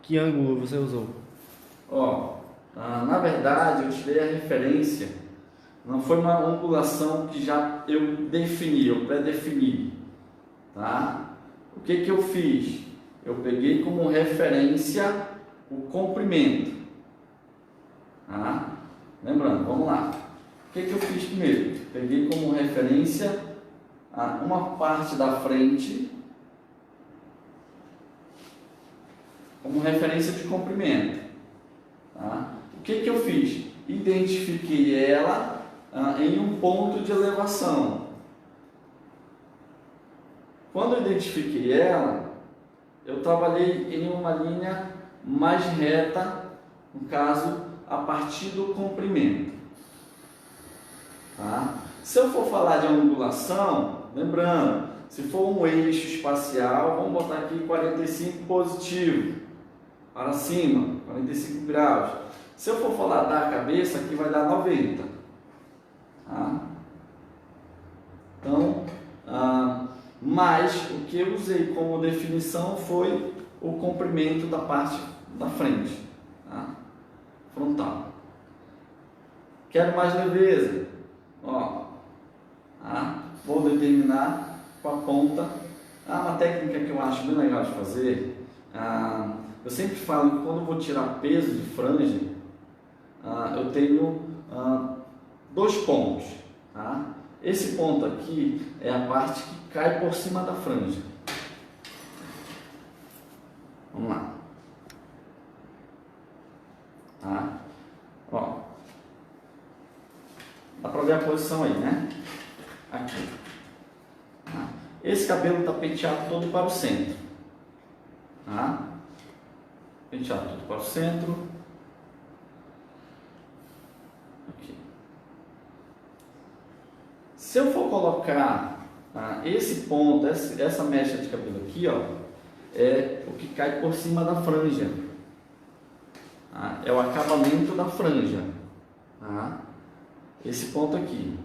[SPEAKER 2] Que ângulo você usou?
[SPEAKER 1] Ó, na verdade eu tirei a referência, não foi uma angulação que já eu defini, eu pré-defini, tá? O que eu fiz? Eu peguei como referência o comprimento, tá? Lembrando, vamos lá. O que eu fiz primeiro? Peguei como referência uma parte da frente como referência de comprimento. Tá? O que eu fiz? Identifiquei ela em um ponto de elevação. Quando eu identifiquei ela, eu trabalhei em uma linha mais reta, no caso, a partir do comprimento. Tá? Se eu for falar de angulação, lembrando, se for um eixo espacial, vamos botar aqui 45 positivo, para cima, 45 graus. Se eu for falar da cabeça, aqui vai dar 90. Tá? Então, mas o que eu usei como definição foi o comprimento da parte da frente, tá? Frontal. Quero mais leveza. Ó, vou determinar com a ponta. Uma técnica que eu acho bem legal de fazer. Eu sempre falo que quando eu vou tirar peso de franja, eu tenho 2 pontos. Tá? Esse ponto aqui é a parte que cai por cima da franja. Vamos lá. Tá? Ó. Dá para ver a posição aí, né? Aqui. Tá? Esse cabelo está penteado todo para o centro. Tá? Penteado tudo para o centro. Aqui. Se eu for colocar esse ponto, essa mecha de cabelo aqui, ó, é o que cai por cima da franja. Tá? É o acabamento da franja. Tá? Esse ponto aqui.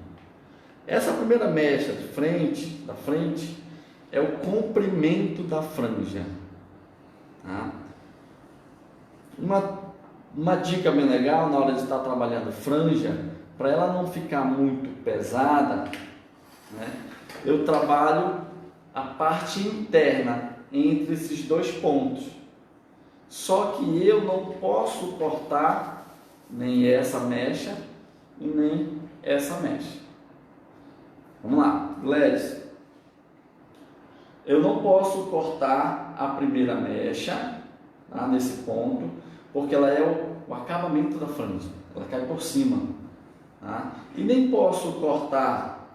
[SPEAKER 1] Essa primeira mecha da frente, é o comprimento da franja. Tá? Uma dica bem legal na hora de estar trabalhando franja, para ela não ficar muito pesada, né, eu trabalho a parte interna entre esses 2 pontos. Só que eu não posso cortar nem essa mecha e nem essa mecha. Vamos lá, Gladys. Eu não posso cortar a primeira mecha, tá, nesse ponto, porque ela é o acabamento da franja, ela cai por cima. Tá? E nem posso cortar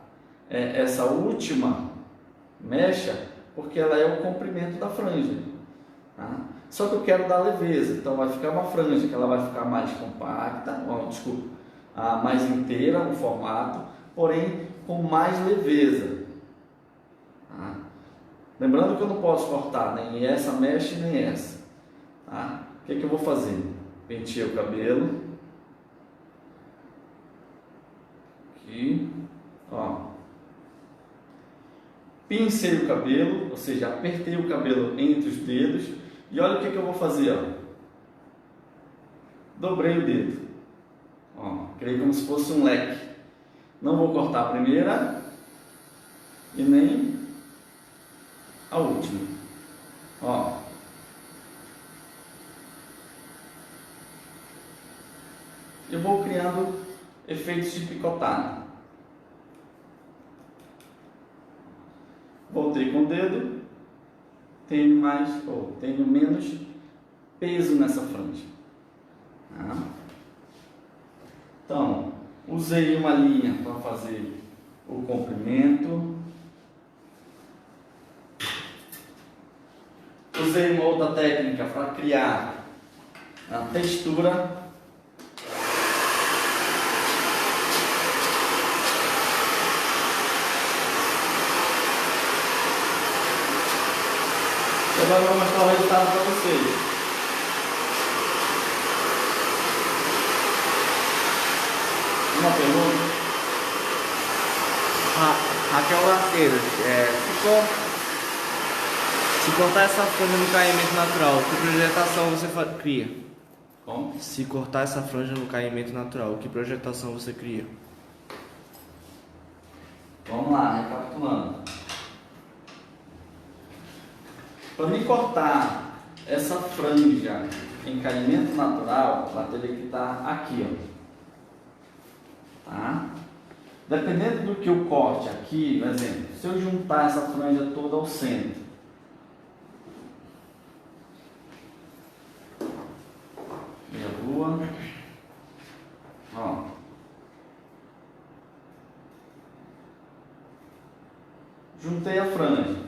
[SPEAKER 1] essa última mecha, porque ela é o comprimento da franja. Tá? Só que eu quero dar leveza, então vai ficar uma franja que ela vai ficar mais compacta, mais inteira no formato, porém com mais leveza. Tá? Lembrando que eu não posso cortar nem essa mecha nem essa. Tá? O que eu vou fazer? Penteei o cabelo. Aqui. Ó. Pincei o cabelo, ou seja, apertei o cabelo entre os dedos. E olha o que eu vou fazer. Ó. Dobrei o dedo. Ó. Criei como se fosse um leque. Não vou cortar a primeira e nem a última. Ó. Eu vou criando efeitos de picotada. Voltei com o dedo, tenho menos peso nessa franja. Tá? Então, usei uma linha para fazer o comprimento. usei uma outra técnica para criar a textura. Agora eu vou mostrar o resultado para vocês. Uma pergunta?
[SPEAKER 2] Raquel Arqueiro, se cortar essa franja no caimento natural, que projetação você cria?
[SPEAKER 1] Como?
[SPEAKER 2] Se cortar essa franja no caimento natural, que projetação você cria?
[SPEAKER 1] Vamos lá, recapitulando. Para me cortar essa franja em caimento natural, ela teria que estar aqui, ó. Tá? Dependendo do que eu corte aqui, por exemplo, se eu juntar essa franja toda ao centro, meia lua, ó, juntei a franja.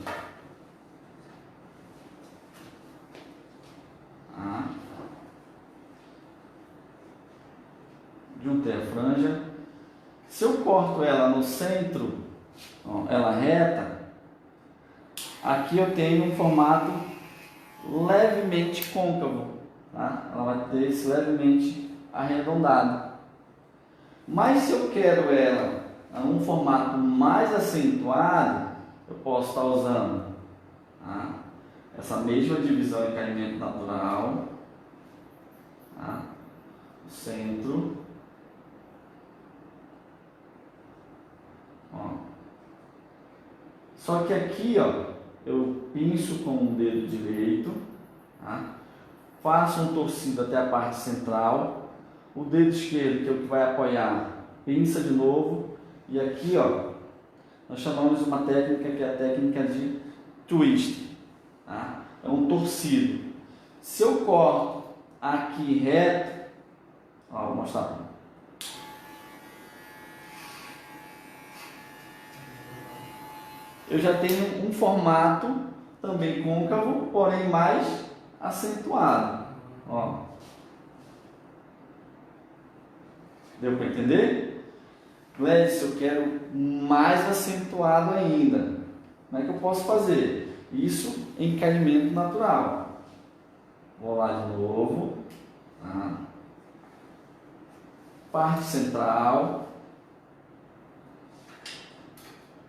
[SPEAKER 1] Juntei a franja. Se eu corto ela no centro, ó, ela reta, aqui eu tenho um formato levemente côncavo, tá? Ela vai ter esse levemente arredondado. Mas se eu quero ela um formato mais acentuado, eu posso estar usando, tá, essa mesma divisão em caimento natural, tá, o centro. Ó. Só que aqui, ó, eu pinço com o dedo direito, tá? Faço um torcido até a parte central, o dedo esquerdo, que é o que vai apoiar, pinça de novo, e aqui, ó, nós chamamos uma técnica que é a técnica de twist, tá? É um torcido. Se eu corto aqui reto, ó, vou mostrar. Eu já tenho um formato também côncavo, porém mais acentuado. Ó. Deu para entender? Glédio, eu quero mais acentuado ainda. Como é que eu posso fazer? Isso em caimento natural. Vou lá de novo. Tá? Parte central.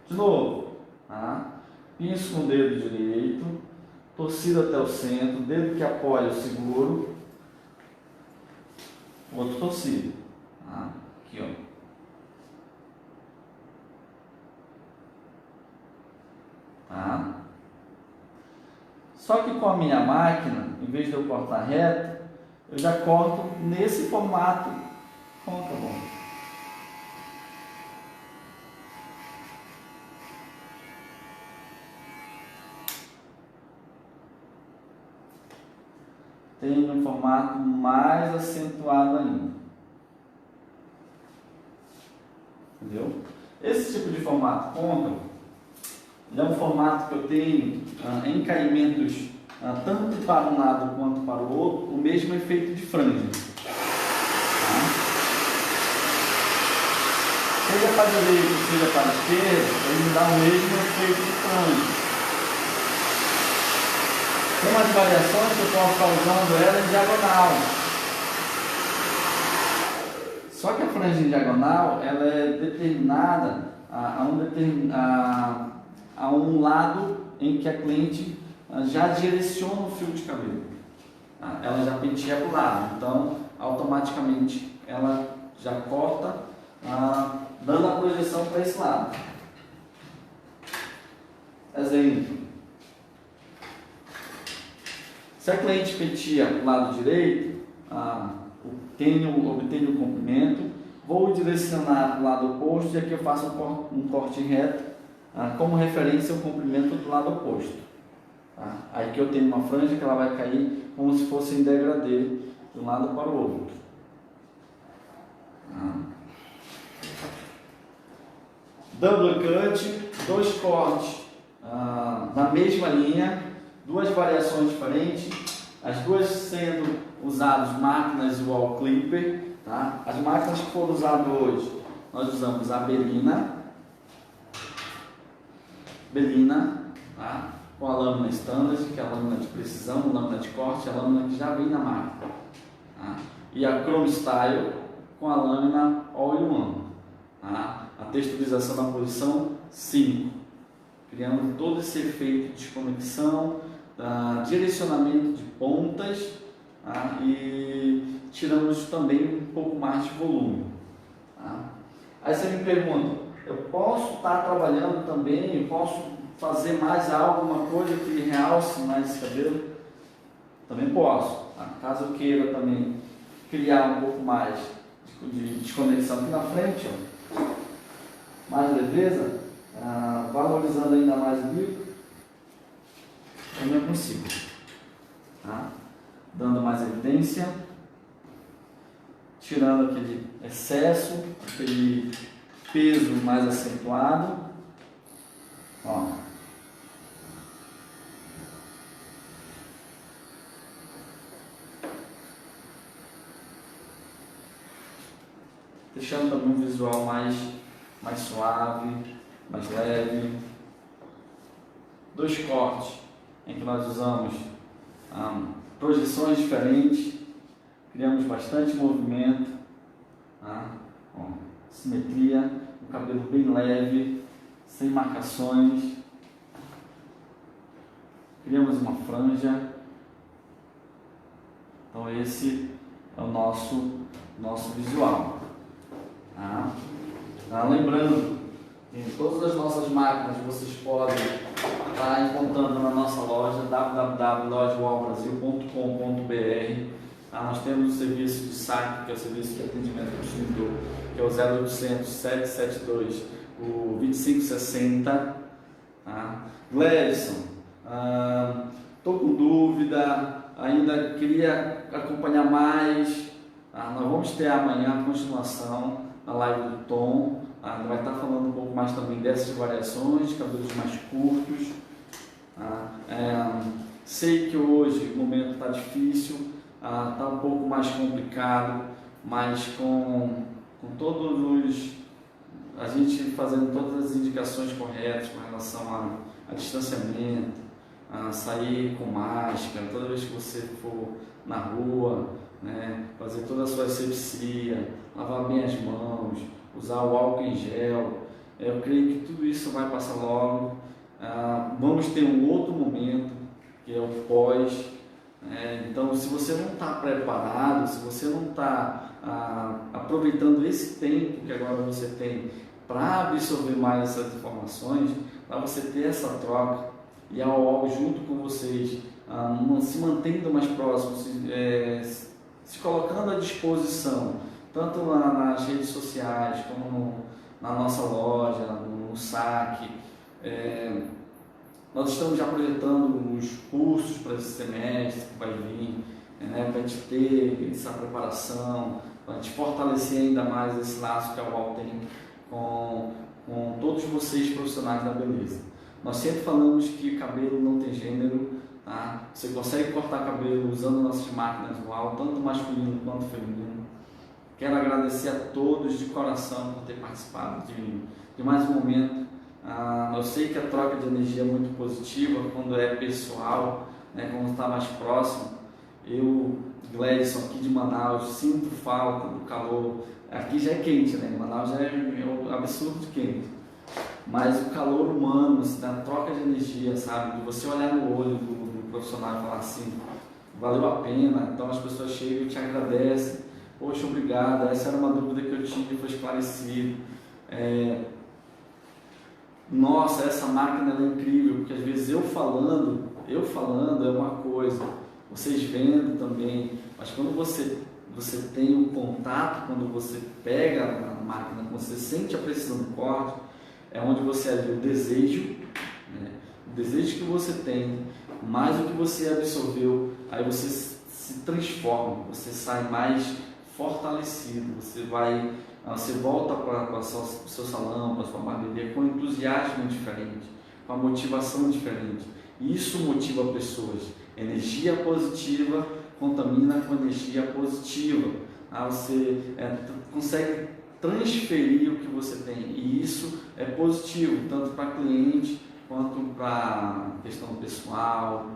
[SPEAKER 1] De novo. Tá? Pinço com o dedo direito, torcido até o centro, dedo que apoia eu seguro, outro torcido, tá? Aqui, ó. Tá? Só que com a minha máquina, em vez de eu cortar reto, eu já corto nesse formato côncavo. Tem um formato mais acentuado ainda. Entendeu? Esse tipo de formato côncavo é um formato que eu tenho em caimentos tanto para um lado quanto para o outro, o mesmo efeito de franja. Tá? Seja para a direita, seja para a esquerda, ele me dá o mesmo efeito de franja. Tem umas variações que eu posso estar usando ela em diagonal. Só que a franja em diagonal ela é determinada a um lado em que a cliente já direciona o fio de cabelo. Ela já penteia para o lado, então automaticamente ela já corta, dando a projeção para esse lado. Exemplo. Se a cliente penteia para o lado direito, obtenho o comprimento, vou direcionar para o lado oposto e aqui eu faço um corte reto, como referência ao comprimento do lado oposto. Tá? Aí que eu tenho uma franja que ela vai cair como se fosse em degradê de um lado para o outro. Double cut, dois cortes na mesma linha, duas variações diferentes, as duas sendo usadas máquinas wall clipper, tá? As máquinas que foram usadas hoje, nós usamos a Belina, tá? Com a lâmina standard, que é a lâmina de precisão, a lâmina de corte, a lâmina que já vem na máquina, tá? E a Chrome Style com a lâmina all-in-one, tá? A texturização na posição 5, criando todo esse efeito de desconexão, direcionamento de pontas, tá? E tiramos também um pouco mais de volume, tá? Aí você me pergunta, eu posso estar trabalhando também, posso fazer mais alguma coisa que realce mais esse cabelo? Também posso, tá? Caso eu queira também criar um pouco mais de desconexão aqui na frente, ó, mais leveza, valorizando ainda mais o bico, também eu consigo, tá? Dando mais evidência, tirando aquele excesso, aquele peso mais acentuado, ó. Deixando também um visual mais suave, mais leve. Dois cortes em que nós usamos projeções diferentes, criamos bastante movimento, tá? Ó, simetria, um cabelo bem leve, sem marcações. Criamos uma franja. Então esse é o nosso visual. Lembrando que todas as nossas máquinas vocês podem estar encontrando na nossa loja www.lojawallbrasil.com.br. Nós temos o serviço de saque, que é o serviço de atendimento ao consumidor, que é o 0800 772 o 2560. Gledson, estou com dúvida, ainda queria acompanhar mais. Nós vamos ter amanhã a continuação na live do Tom, vai estar falando um pouco mais também dessas variações, de cabelos mais curtos. Sei que hoje o momento está difícil, está um pouco mais complicado, mas com a gente fazendo todas as indicações corretas com relação a distanciamento, a sair com máscara, toda vez que você for na rua, né, fazer toda a sua asepsia, lavar bem as mãos, usar o álcool em gel. Eu creio que tudo isso vai passar logo. Vamos ter um outro momento, que é o pós. Então, se você não está preparado, se você não está aproveitando esse tempo que agora você tem para absorver mais essas informações, para você ter essa troca e a UOL junto com vocês, se mantendo mais próximos, se colocando à disposição, tanto nas redes sociais como na nossa loja, no saque. Nós estamos já projetando os cursos para esse semestre que vai vir, para a gente ter essa preparação, para a gente fortalecer ainda mais esse laço que a UOL tem com todos vocês profissionais da beleza. Nós sempre falamos que cabelo não tem gênero, tá? Você consegue cortar cabelo usando nossas máquinas UOL, tanto masculino quanto feminino. Quero agradecer a todos de coração por ter participado de mais um momento. Eu sei que a troca de energia é muito positiva quando é pessoal, né, quando está mais próximo. Eu, Gledson, aqui de Manaus, sinto falta do calor. Aqui já é quente, né? Manaus já é um absurdo de quente. Mas o calor humano, da troca de energia, sabe? De você olhar no olho do profissional e falar assim, valeu a pena. Então as pessoas chegam e te agradecem. Poxa, obrigado. Essa era uma dúvida que eu tinha e foi esclarecido. Nossa, essa máquina é incrível, porque às vezes eu falando é uma coisa, vocês vendo também, mas quando você tem um contato, quando você pega a máquina, quando você sente a precisão do corte, é onde você vê o desejo, né? O desejo que você tem, mais o que você absorveu, aí você se transforma, você sai mais fortalecido, você volta para o seu salão, para a sua barbearia com entusiasmo diferente, com a motivação diferente. Isso motiva pessoas. Energia positiva contamina com energia positiva. Você consegue transferir o que você tem, e isso é positivo, tanto para cliente quanto para questão pessoal,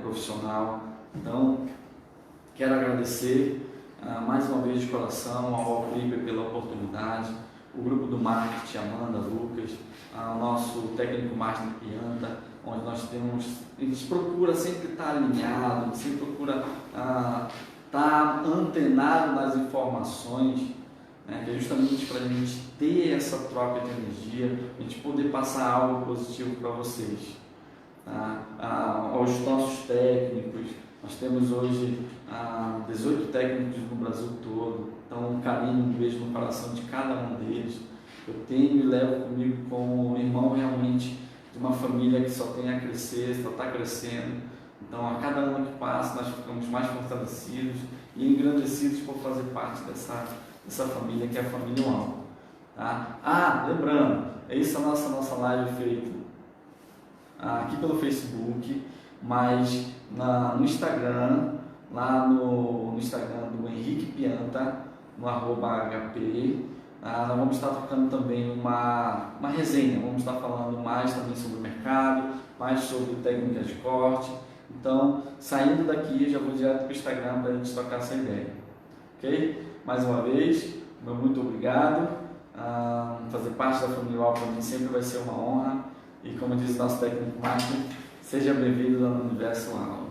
[SPEAKER 1] profissional. Então, quero agradecer mais uma vez de coração ao Alcribe pela oportunidade, o grupo do marketing, Amanda, Lucas, o nosso técnico marketing Pianta, onde nós temos, a gente procura sempre estar alinhado, sempre procura estar antenado nas informações, que é justamente para a gente ter essa troca de energia, a gente poder passar algo positivo para vocês. Aos nossos técnicos, nós temos hoje 18 técnicos no Brasil todo, então um carinho, um beijo no coração de cada um deles. Eu tenho e levo comigo como irmão realmente de uma família que só tem a crescer, só está crescendo. Então a cada ano que passa nós ficamos mais fortalecidos e engrandecidos por fazer parte dessa família que é a família UAL. Lembrando, essa é a nossa live feita aqui pelo Facebook, mas no Instagram, lá no Instagram do Henrique Pianta, no @HP, nós vamos estar tocando também uma resenha, vamos estar falando mais também sobre o mercado, mais sobre técnicas de corte. Então, saindo daqui, já vou direto para o Instagram para a gente trocar essa ideia. Ok? Mais uma vez, meu muito obrigado. Fazer parte da família UAL para mim sempre vai ser uma honra. E como diz o nosso técnico Martin, seja bem-vindo ao Universo UAL.